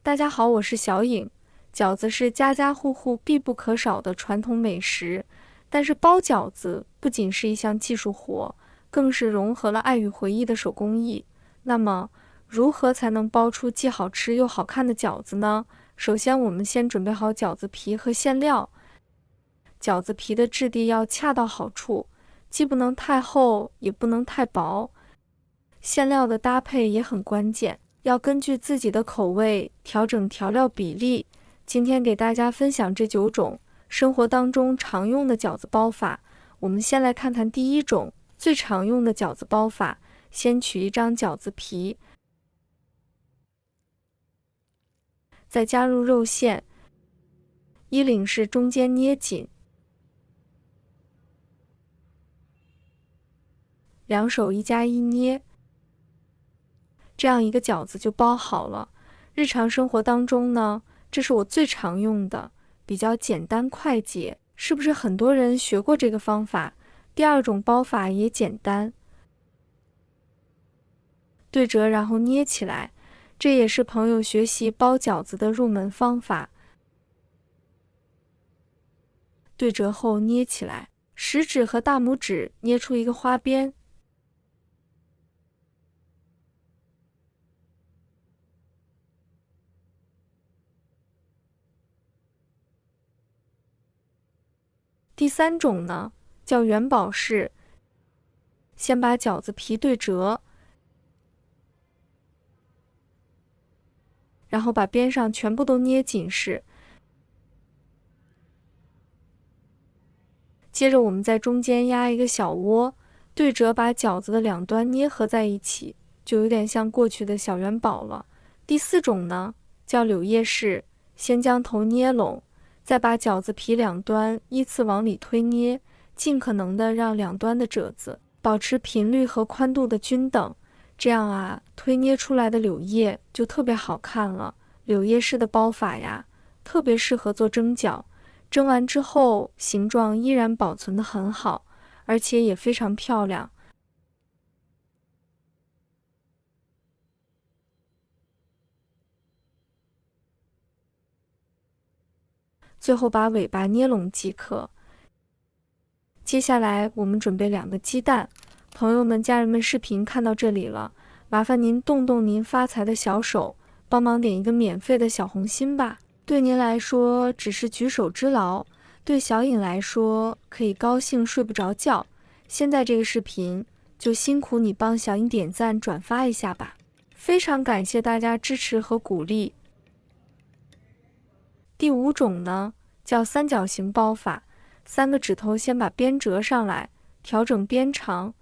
大家好，我是小颖。饺子是家家户户必不可少的传统美食，但是包饺子不仅是一项技术活，更是融合了爱与回忆的手工艺。那么，如何才能包出既好吃又好看的饺子呢？首先，我们先准备好饺子皮和馅料。饺子皮的质地要恰到好处，既不能太厚，也不能太薄。馅料的搭配也很关键，要根据自己的口味调整调料比例。今天给大家分享这9种生活当中常用的饺子包法。我们先来看看第一种最常用的饺子包法。先取一张饺子皮，再加入肉馅，衣领是中间捏紧，两手1加1捏，这样一个饺子就包好了。日常生活当中呢，这是我最常用的，比较简单快捷。是不是很多人学过这个方法？第二种包法也简单，对折然后捏起来，这也是朋友学习包饺子的入门方法。对折后捏起来，食指和大拇指捏出一个花边，第三种呢，叫元宝式。先把饺子皮对折，然后把边上全部都捏紧实。接着我们在中间压一个小窝，对折把饺子的两端捏合在一起，就有点像过去的小元宝了。第四种呢，叫柳叶式。先将头捏拢，再把饺子皮两端依次往里推捏，尽可能的让两端的褶子保持频率和宽度的均等，这样啊，推捏出来的柳叶就特别好看了。柳叶式的包法呀，特别适合做蒸饺，蒸完之后形状依然保存得很好，而且也非常漂亮。最后把尾巴捏拢即可。接下来我们准备2个鸡蛋。朋友们、家人们，视频看到这里了，麻烦您动动您发财的小手，帮忙点一个免费的小红心吧。对您来说只是举手之劳，对小颖来说可以高兴睡不着觉。现在这个视频就辛苦你帮小颖点赞转发一下吧，非常感谢大家支持和鼓励。第5种呢，叫三角形包法。3个指头先把边折上来，调整边长，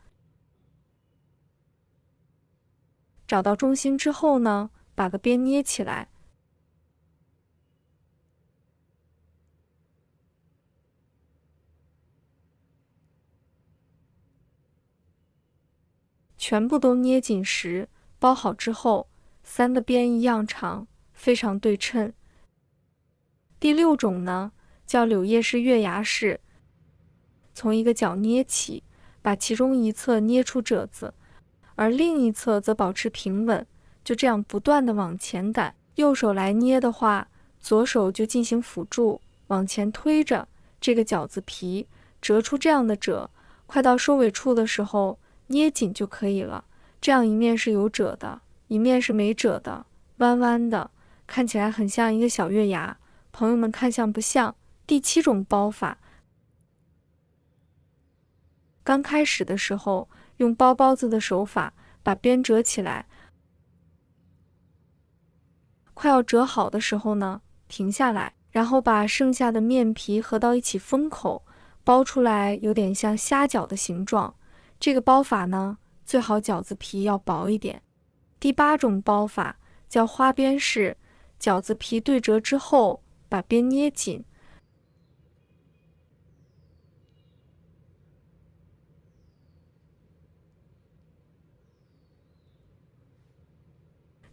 找到中心之后呢，把个边捏起来，全部都捏紧实。包好之后，3个边一样长，非常对称。第6种呢，叫柳叶式月牙式。从一个角捏起，把其中一侧捏出褶子，而另一侧则保持平稳，就这样不断的往前赶。右手来捏的话，左手就进行辅助，往前推着这个饺子皮，折出这样的褶。快到收尾处的时候，捏紧就可以了。这样一面是有褶的，一面是没褶的，弯弯的，看起来很像一个小月牙。朋友们看像不像？第7种包法。刚开始的时候，用包包子的手法把边折起来，快要折好的时候呢，停下来，然后把剩下的面皮合到一起封口，包出来有点像虾饺的形状。这个包法呢，最好饺子皮要薄一点。第8种包法叫花边式。饺子皮对折之后，把边捏紧，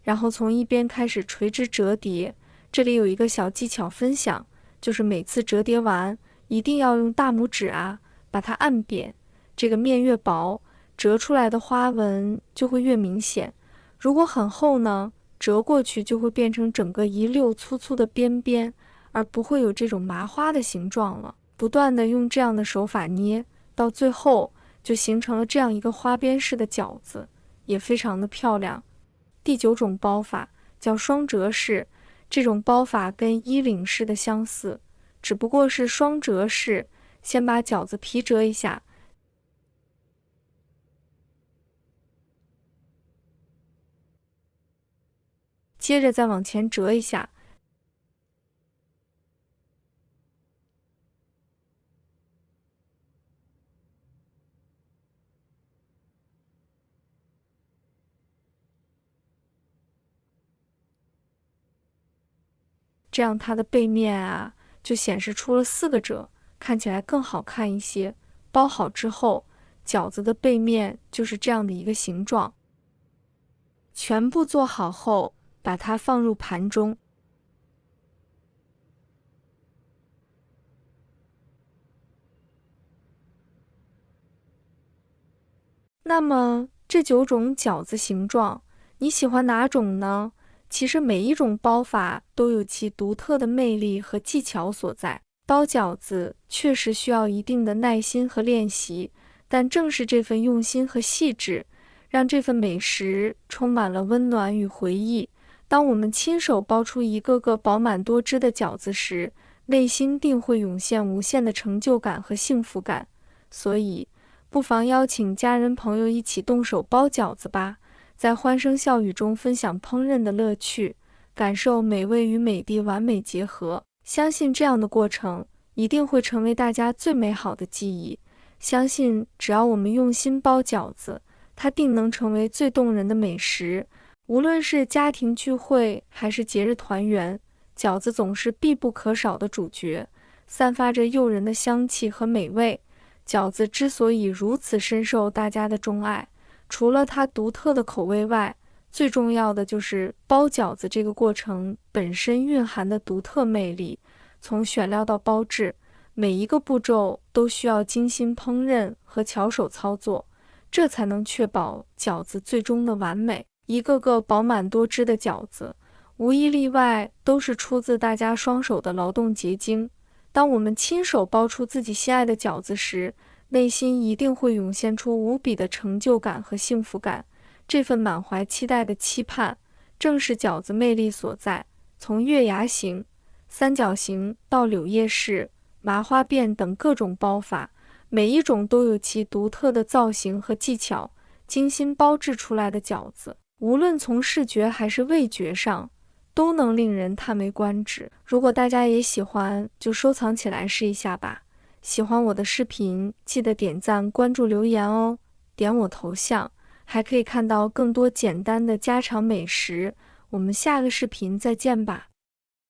然后从一边开始垂直折叠。这里有一个小技巧分享，就是每次折叠完一定要用大拇指把它按扁，这个面越薄，折出来的花纹就会越明显。如果很厚呢，折过去就会变成整个一溜粗粗的边边，而不会有这种麻花的形状了。不断的用这样的手法捏，到最后就形成了这样一个花边式的饺子，也非常的漂亮。第9种包法叫双折式，这种包法跟衣领式的相似，只不过是双折式，先把饺子皮折一下，接着再往前折一下，这样它的背面啊就显示出了4个褶，看起来更好看一些。包好之后，饺子的背面就是这样的一个形状。全部做好后，把它放入盘中。那么这9种饺子形状，你喜欢哪种呢？其实每一种包法都有其独特的魅力和技巧所在。包饺子确实需要一定的耐心和练习，但正是这份用心和细致，让这份美食充满了温暖与回忆。当我们亲手包出一个个饱满多汁的饺子时，内心定会涌现无限的成就感和幸福感。所以，不妨邀请家人朋友一起动手包饺子吧，在欢声笑语中分享烹饪的乐趣，感受美味与美的完美结合。相信这样的过程一定会成为大家最美好的记忆。相信只要我们用心包饺子，它定能成为最动人的美食。无论是家庭聚会还是节日团圆，饺子总是必不可少的主角，散发着诱人的香气和美味。饺子之所以如此深受大家的钟爱，除了它独特的口味外，最重要的就是包饺子这个过程本身蕴含的独特魅力。从选料到包制，每一个步骤都需要精心烹饪和巧手操作，这才能确保饺子最终的完美。一个个饱满多汁的饺子，无一例外都是出自大家双手的劳动结晶。当我们亲手包出自己心爱的饺子时，内心一定会涌现出无比的成就感和幸福感。这份满怀期待的期盼，正是饺子魅力所在。从月牙形、三角形到柳叶式、麻花辫等各种包法，每一种都有其独特的造型和技巧。精心包制出来的饺子，无论从视觉还是味觉上，都能令人叹为观止。如果大家也喜欢，就收藏起来试一下吧。喜欢我的视频，记得点赞、关注、留言哦。点我头像，还可以看到更多简单的家常美食。我们下个视频再见吧。